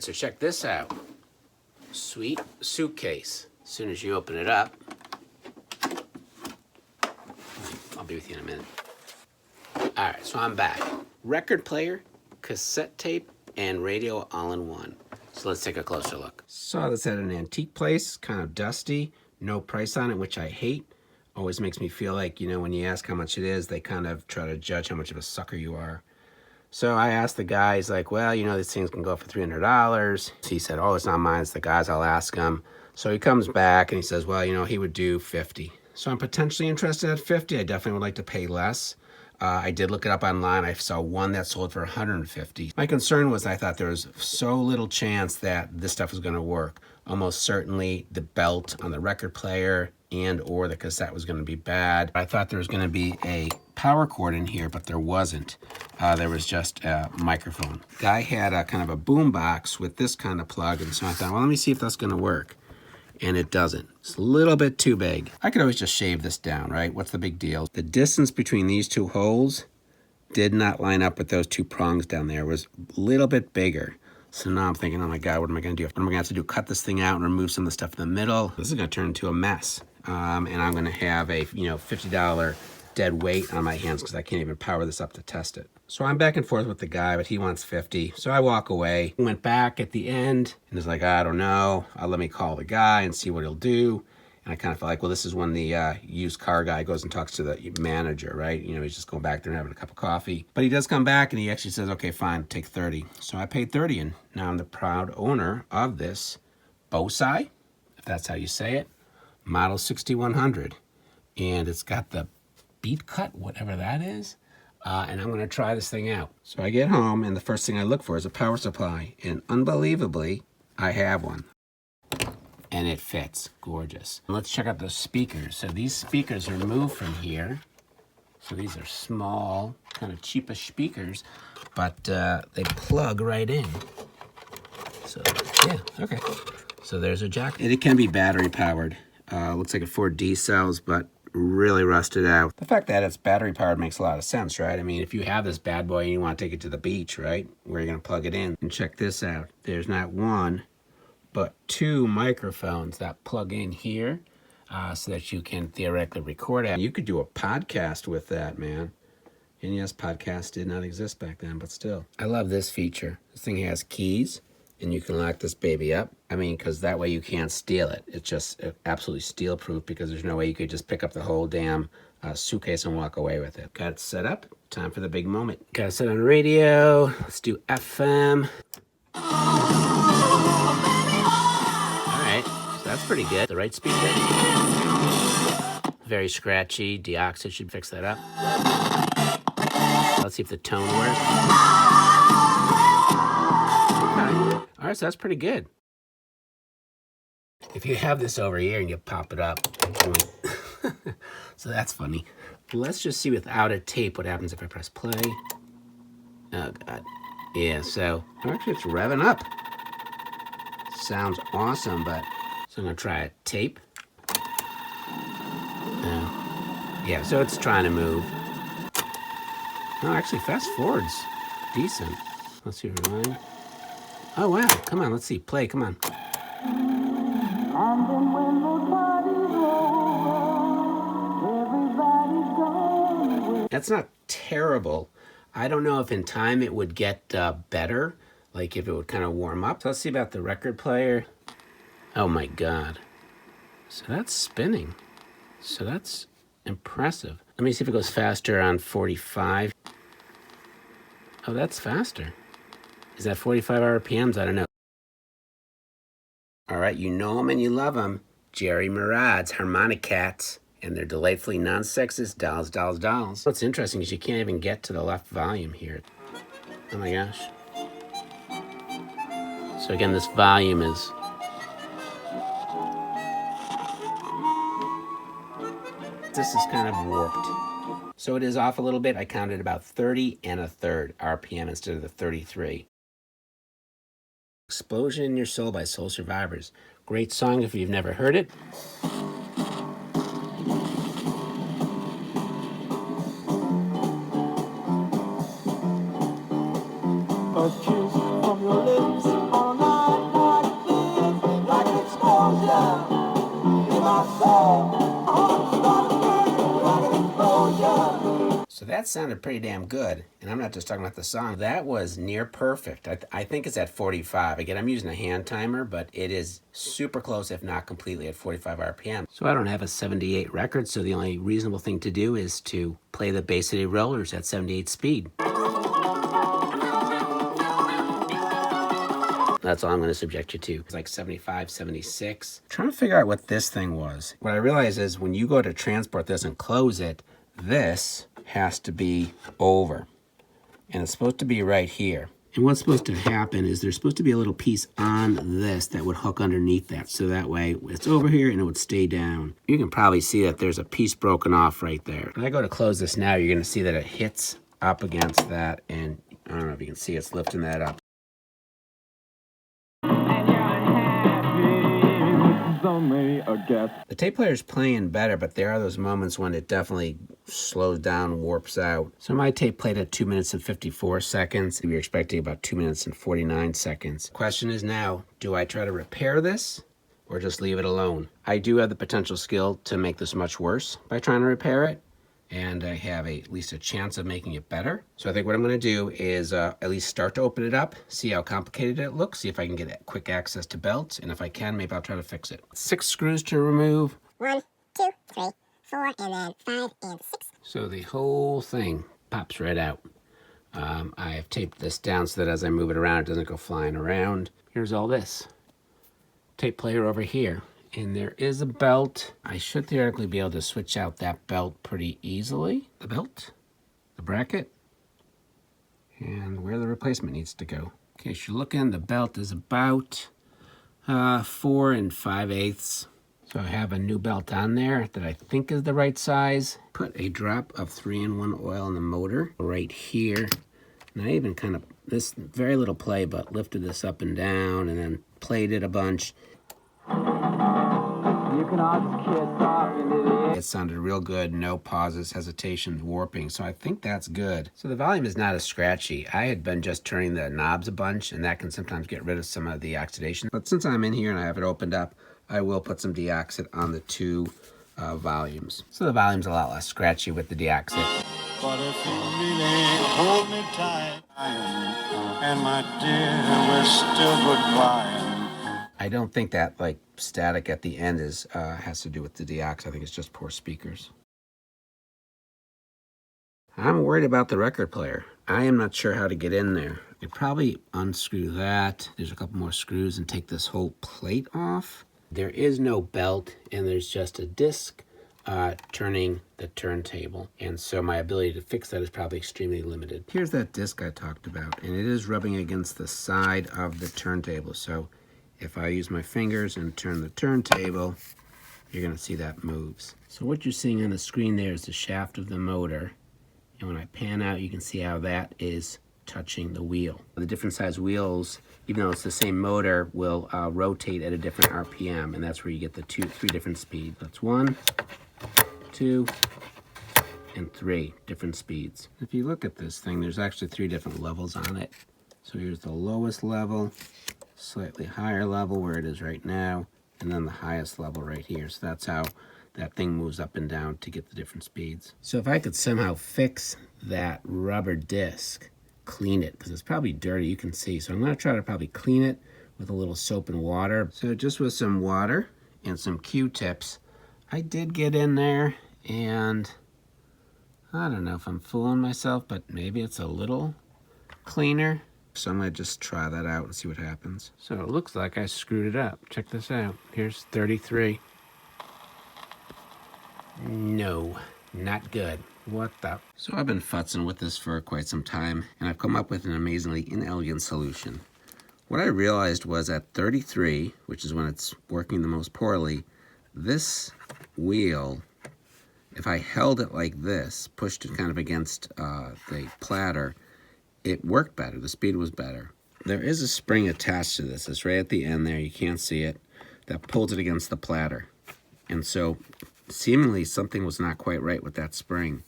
So check this out. Sweet Suitcase. As soon as you open it up, I'll be with you in a minute. All right, so I'm back. Record player, cassette tape, and radio all in one. So let's take a closer look. Saw this at an antique place, kind of dusty, no price on it, which I hate. Always makes me feel like, you know, when you ask how much it is, they kind of try to judge how much of a sucker you are. So I asked the guy, he's like, well, you know, these things can go for $300. He said, oh, it's not mine, it's the guy's, I'll ask him. So he comes back and he says, well, you know, he would do 50. So I'm potentially interested at 50. I definitely would like to pay less. I did look it up online. I saw one that sold for 150. My concern was I thought there was so little chance that this stuff was going to work. Almost certainly the belt on the record player and or the cassette was going to be bad. I thought there was going to be a power cord in here, but there wasn't. There was just a microphone. Guy had a kind of a boom box with this kind of plug, and so I thought, well, let me see if that's going to work. And it doesn't. It's a little bit too big. I could always just shave this down, right? What's the big deal? The distance between these two holes did not line up with those two prongs down there. It was a little bit bigger. So now I'm thinking, oh my God, what am I gonna do? What am I gonna have to do? Cut this thing out and remove some of the stuff in the middle? This is gonna turn into a mess. And I'm gonna have a, you know, $50 dead weight on my hands because I can't even power this up to test it. So I'm back and forth with the guy, but he wants 50. So I walk away. Went back at the end and was like, I don't know. Let me call the guy and see what he'll do. And I kind of felt like, well, this is when the used car guy goes and talks to the manager, right? You know, he's just going back there and having a cup of coffee. But he does come back and he actually says, okay, fine, take 30. So I paid 30 and now I'm the proud owner of this Bohsei, if that's how you say it, model 6100. And it's got the beat cut, whatever that is. And I'm going to try this thing out. So I get home, and the first thing I look for is a power supply. And unbelievably, I have one. And it fits. Gorgeous. Let's check out the speakers. So these speakers are moved from here. So these are small, kind of cheapish speakers, but they plug right in. So, yeah, okay. So there's a jack. And it can be battery powered. Looks like a 4D cells, but really rusted out. The fact that it's battery powered makes a lot of sense, right? I mean, if you have this bad boy and you want to take it to the beach, right? Where you're going to plug it in. And check this out. There's not one, but two microphones that plug in here so that you can theoretically record it. You could do a podcast with that, man. And yes, podcasts did not exist back then, but still. I love this feature. This thing has keys. And you can lock this baby up. I mean, because that way you can't steal it. It's just absolutely steal-proof because there's no way you could just pick up the whole damn suitcase and walk away with it. Got it set up. Time for the big moment. Got it set on radio. Let's do FM. All right, so that's pretty good. The right speed there. Very scratchy. Deoxid should fix that up. Let's see if the tone works. All right, so that's pretty good. If you have this over here and you pop it up, so that's funny. Let's just see without a tape what happens if I press play. Oh, God. Yeah, so actually it's revving up. Sounds awesome, but so I'm going to try a tape. Yeah, so it's trying to move. Oh, actually, fast forward's decent. Let's see, rewind. Oh, wow. Come on, let's see. Play, come on. That's not terrible. I don't know if in time it would get better, like if it would kind of warm up. So let's see about the record player. Oh, my God. So that's spinning. So that's impressive. Let me see if it goes faster on 45. Oh, that's faster. Is that 45 RPMs? I don't know. All right, you know them and you love them. Jerry Murad's Harmonic Cats and their delightfully non-sexist dolls, dolls, dolls. What's interesting is you can't even get to the left volume here. Oh my gosh. So again, this volume is... This is kind of warped. So it is off a little bit. I counted about 30 1/3 RPM instead of the 33. Explosion in Your Soul by Soul Survivors. Great song if you've never heard it. A kiss from your lips on that sounded pretty damn good. And I'm not just talking about the song. That was near perfect. I think it's at 45. Again, I'm using a hand timer, but it is super close, if not completely, at 45 RPM. So I don't have a 78 record, so the only reasonable thing to do is to play the Bay City Rollers at 78 speed. That's all I'm going to subject you to. It's like 75, 76. I'm trying to figure out what this thing was. What I realize is when you go to transport this and close it, this has to be over. And it's supposed to be right here. And what's supposed to happen is there's supposed to be a little piece on this that would hook underneath that. So that way it's over here and it would stay down. You can probably see that there's a piece broken off right there. When I go to close this now, you're going to see that it hits up against that. And I don't know if you can see it's lifting that up. The tape player is playing better, but there are those moments when it definitely slows down, warps out. So my tape played at 2 minutes and 54 seconds. We were expecting about 2 minutes and 49 seconds. Question is now, do I try to repair this or just leave it alone? I do have the potential skill to make this much worse by trying to repair it, and I have at least a chance of making it better. So I think what I'm going to do is at least start to open it up, see how complicated it looks, see if I can get quick access to belts, and if I can, maybe I'll try to fix it. 6 screws to remove. 1, 2, 3, 4, and then 5 and 6. So the whole thing pops right out. I have taped this down so that as I move it around, it doesn't go flying around. Here's all this. Tape player over here. And there is a belt. I should theoretically be able to switch out that belt pretty easily. The belt, the bracket, and where the replacement needs to go. Okay, so you're looking, the belt is about 4 5/8. So I have a new belt on there that I think is the right size. Put a drop of 3-in-1 oil in the motor right here. And I even kind of, this very little play, but lifted this up and down and then played it a bunch. It sounded real good, no pauses, hesitations, warping, so I think that's good. So the volume is not as scratchy. I had been just turning the knobs a bunch, and that can sometimes get rid of some of the oxidation. But since I'm in here and I have it opened up, I will put some deoxit on the 2 volumes. So the volume's a lot less scratchy with the deoxit. But if you really hold me tight, and my dear, we're still goodbye. I don't think that like static at the end is has to do with the deoxit. I think it's just poor speakers. I'm worried about the record player. I am not sure how to get in there. I could probably unscrew that. There's a couple more screws and take this whole plate off. There is no belt and there's just a disc turning the turntable. And so my ability to fix that is probably extremely limited. Here's that disc I talked about, and it is rubbing against the side of the turntable. So if I use my fingers and turn the turntable, you're going to see that moves. So what you're seeing on the screen there is the shaft of the motor. And when I pan out, you can see how that is touching the wheel. The different size wheels, even though it's the same motor, will rotate at a different RPM. And that's where you get the 3 different speeds. That's 1, 2, and 3 different speeds. If you look at this thing, there's actually 3 different levels on it. So here's the lowest level, slightly higher level where it is right now, and then the highest level right here. So that's how that thing moves up and down to get the different speeds. So if I could somehow fix that rubber disc, clean it, because it's probably dirty, you can see. So I'm going to try to probably clean it with a little soap and water. So just with some water and some Q-tips, I did get in there, and I don't know if I'm fooling myself, but maybe it's a little cleaner. So I'm going to just try that out and see what happens. So it looks like I screwed it up. Check this out. Here's 33. No, not good. What the? So I've been futzing with this for quite some time, and I've come up with an amazingly inelegant solution. What I realized was at 33, which is when it's working the most poorly, this wheel, if I held it like this, pushed it kind of against the platter, it worked better. The speed was better. There is a spring attached to this. It's right at the end there. You can't see it. That pulls it against the platter. And so seemingly something was not quite right with that spring.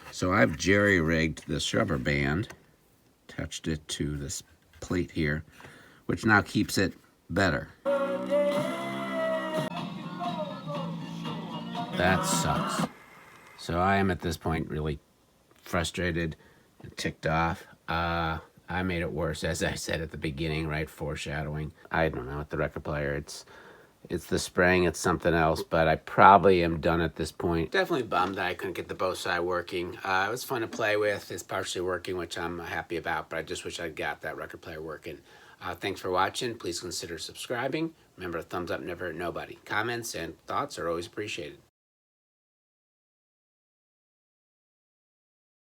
So I've jerry-rigged this rubber band, attached it to this plate here, which now keeps it better. That sucks. So I am at this point really frustrated and ticked off. I made it worse, as I said at the beginning, right? Foreshadowing. I don't know, with the record player, it's the spring, it's something else, but I probably am done at this point. Definitely bummed that I couldn't get the Bohsei working. It was fun to play with. It's partially working, which I'm happy about, but I just wish I'd got that record player working. Thanks for watching. Please consider subscribing. Remember, a thumbs up never hurt nobody. Comments and thoughts are always appreciated.